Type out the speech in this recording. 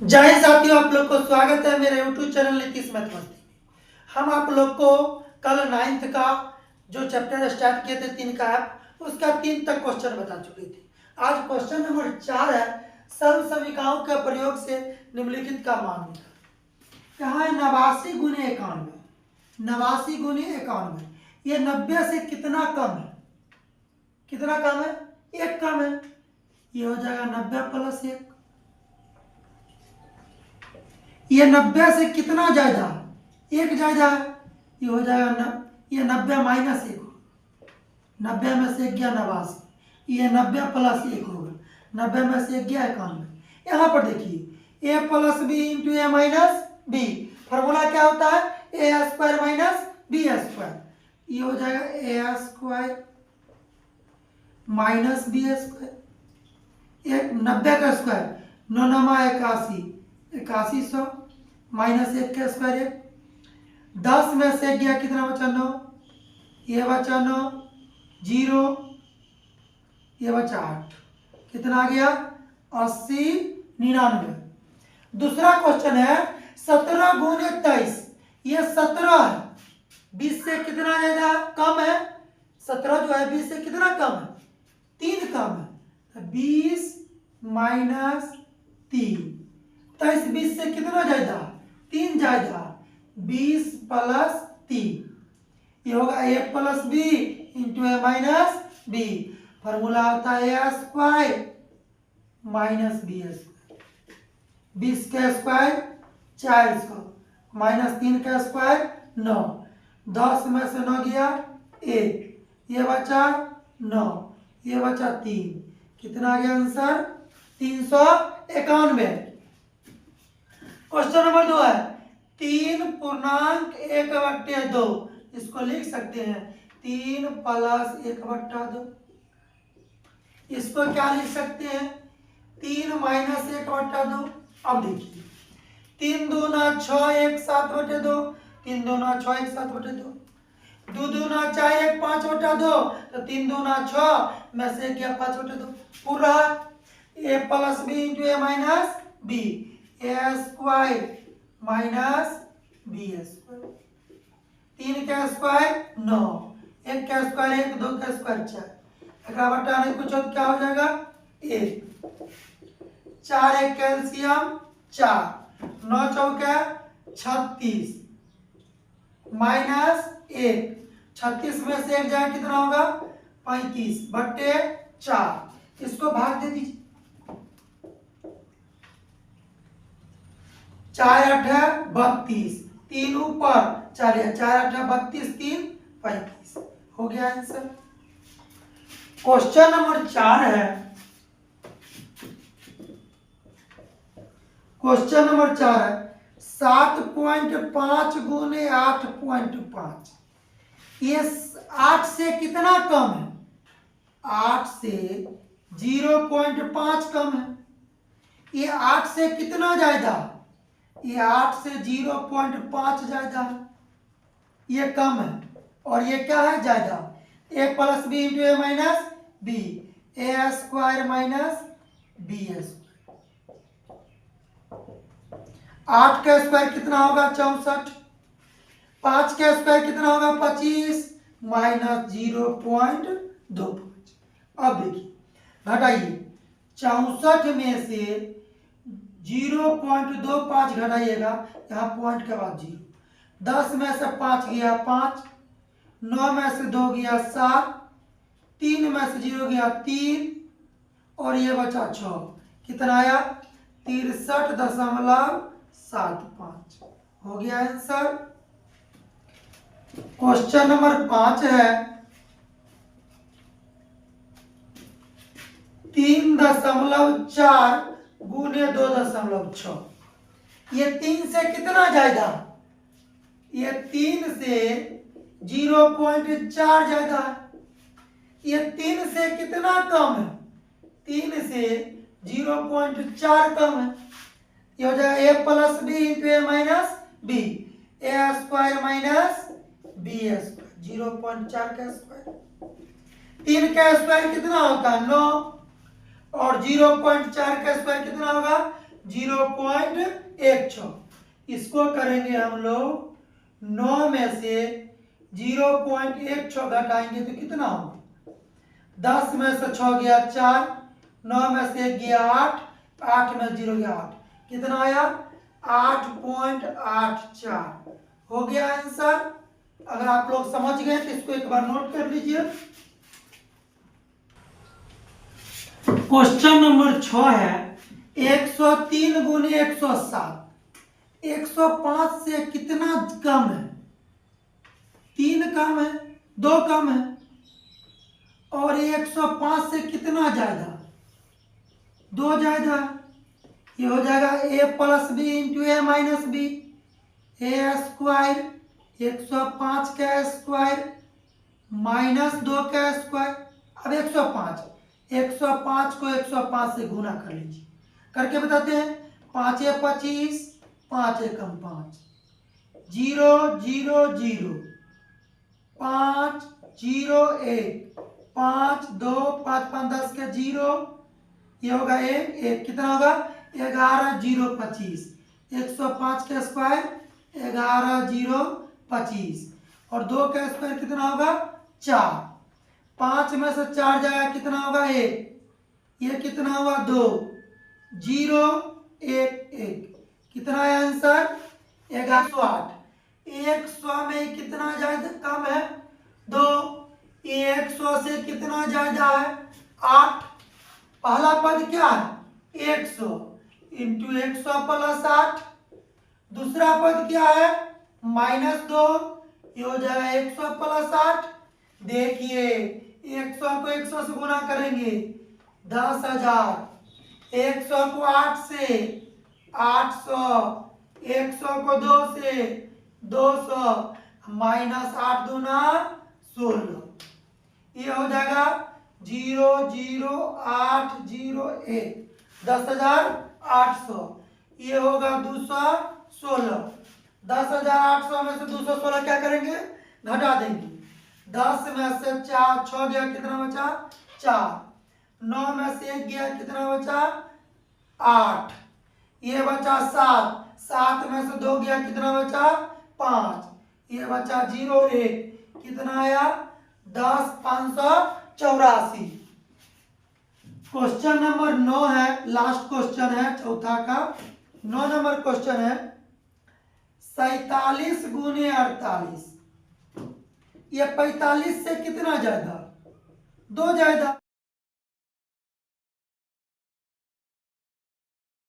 जय हिंद साथियों, आप लोग को स्वागत है मेरे YouTube चैनल नीतीश मैथ मस्ती में। हम आप लोग को कल 9th का जो चैप्टर स्टार्ट किए थे 3 का ऐप, उसका 3 तक क्वेश्चन बता चुके थे। आज क्वेश्चन नंबर 4 है, सर्व समीकरणों के प्रयोग से निम्नलिखित का मान निकालें। कहाँ है 89 गुने 91। 89 गुने 91, ये 90 से कितना कम है? कितना कम है? 1 कम है। ये हो जाएगा 90 प्लस 1। ये 90 से कितना ज्यादा? 1 ज्यादा है। ये हो जाएगा ये 90 माइनस 1 होगा। 90 में से 1 गया 89। ये 90 प्लस 1 होगा। 90 में से 1 गया 91। यहाँ पर देखिए a plus B into A minus B. Formula क्या होता है? A square minus B square. ये हो जाएगा A square minus B square. 90 का स्क्वायर 9 नमा 81, 8100 माइनस 1 का स्क्वायर 1। 10 में से गया कितना बचा? 9। ये बचा 9, 0, ये बचा 8। कितना आ गया? 80, 99। दूसरा क्वेश्चन है 17 गुने 23। ये 17 है, 20 से कितना ज्यादा? कम है। 17 जो है 20 से कितना कम है? 3 कम है। 20 माइनस 3, 23 20 से कितना ज्यादा? 3 ज्यादा। 20 प्लस 3, ये होगा ए plus B into A minus B. Formula होता है A square minus B square. 20 का स्क्वायर 400 माइनस 3 का स्क्वायर 9। 10 में से 9 गया 1, ये बचा 9, ये बचा 3। कितना आ गया आंसर? 391। क्वेश्चन नंबर 2 है 3.1/2। इसको लिख सकते हैं 3 प्लस 1/2। इसको क्या लिख सकते हैं? 3 माइनस 1/2। अब देखिए 3 दूना 6, 1 7/2। 3 दूना 6, 1 7/2। 2 दूना 4, 1 5/2। तो 3 दूना 6 में से गया 5/2। पूरा ए plus B into A minus B. A square minus B square. 3 का स्क्वायर 9, 1 का स्क्वायर 1, 2 का स्क्वायर 4। अगर बटाने कुछ हो तो क्या हो जाएगा? 1, 4 1 कैल्शियम 4, 9 चौका 36 माइनस 1। 36 में से 1 जाए कितना होगा? 35/4। इसको भाग दे दीजिए। 4 8 32, 3 ऊपर 4 8 32, 3 35। हो गया आंसर। क्वेश्चन नंबर 4 है, क्वेश्चन नंबर 4 है 7.5 गुने 8.5। ये 8 से कितना कम है? 8 से 0.5 कम है। ये 8 से कितना ज्यादा? ये 8 से 0.5 ज्यादा है। ये कम है और ये क्या है? ज्यादा। ए plus B into A minus B. A square minus B square. 8 का स्क्वायर कितना होगा? 64। 5 का स्क्वायर कितना होगा? 25 माइनस 0.25। अब देखिए घटाइए 64 में से 0.25 घटाइएगा, यहाँ पॉइंट के बाद 0। 10 में से 5 गया 5, 9 में से 2 गया 7, 3 में से 0 गया 3 और ये बचा 6। कितना आया? 63.75। हो गया आंसर। क्वेश्चन नंबर 5 है 3.4 गुने 2.6। ये 3 से कितना ज्यादा? ये 3 से 0.4 ज्यादा है। ये 3 से कितना कम है? 3 से 0.4 कम है। ये हो जाएगा ए plus B into A minus B. A square minus B square. 0.4 का स्क्वायर। 3 का स्क्वायर कितना होता है? 9 और 0.4 का स्क्वायर कितना होगा? 0.16। इसको करेंगे हम लोग 9 में से 0.16 घटाएंगे तो कितना होगा? 10 में से 6 गया 4, 9 में से 1 गया 8, 8 में 0 गया 8, कितना आया? 8.84 हो गया आंसर। अगर आप लोग समझ गए तो इसको एक बार नोट कर लीजिए। क्वेश्चन नंबर 6 है 103 गुने 107। 105 से कितना कम है? 3 कम है, 2 कम है। और 105 से कितना ज्यादा? 2 ज्यादा है। ये हो जाएगा a plus B into A minus B, A square 105 का स्क्वायर माइनस 2 का स्क्वायर। अब 105 को 105 से गुना कर लीजिए, करके बताते हैं। 5 ए 25, 5 एकम 5, 0 0 0, 5 0 1, 5 2 5 5 10 के 0, ये होगा 1 कितना होगा? 11 0 25। 105 का स्क्वायर 11 0 25 और 2 का स्क्वायर कितना होगा? 4। 5 में से 4 जाएगा कितना होगा? 1। ये कितना हुआ? 2 0 1 1, कितना है आंसर? 108। 100 में कितना ज्यादा कम है? 2। 100 से कितना ज्यादा है? 8। पहला पद क्या है? 100 इंटू 100 प्लस 8। दूसरा पद क्या है? -2, ये हो जाएगा 100 प्लस 8। देखिए 100 को 100 से गुना करेंगे 10,000, 100 को 8 से 800, 100 को 2 से 200, -8 दूना 16, ये हो जाएगा 0 0 8 0 1, 10,800। ये होगा 216। 10,800 में से 216 क्या करेंगे? घटा देंगे। 10 में से 4 6 गया, कितना बचा? 4। 9 में से 1 गया, कितना बचा? 8। ये बचा 7। 7 में से 2 गया, कितना बचा? 5। ये बचा 0 1, कितना आया? 10 584। क्वेश्चन नंबर 9 है, लास्ट क्वेश्चन है चौथा का। 9 नंबर क्वेश्चन है 47 गुने 48। ये 45 से कितना ज्यादा? 2 ज्यादा।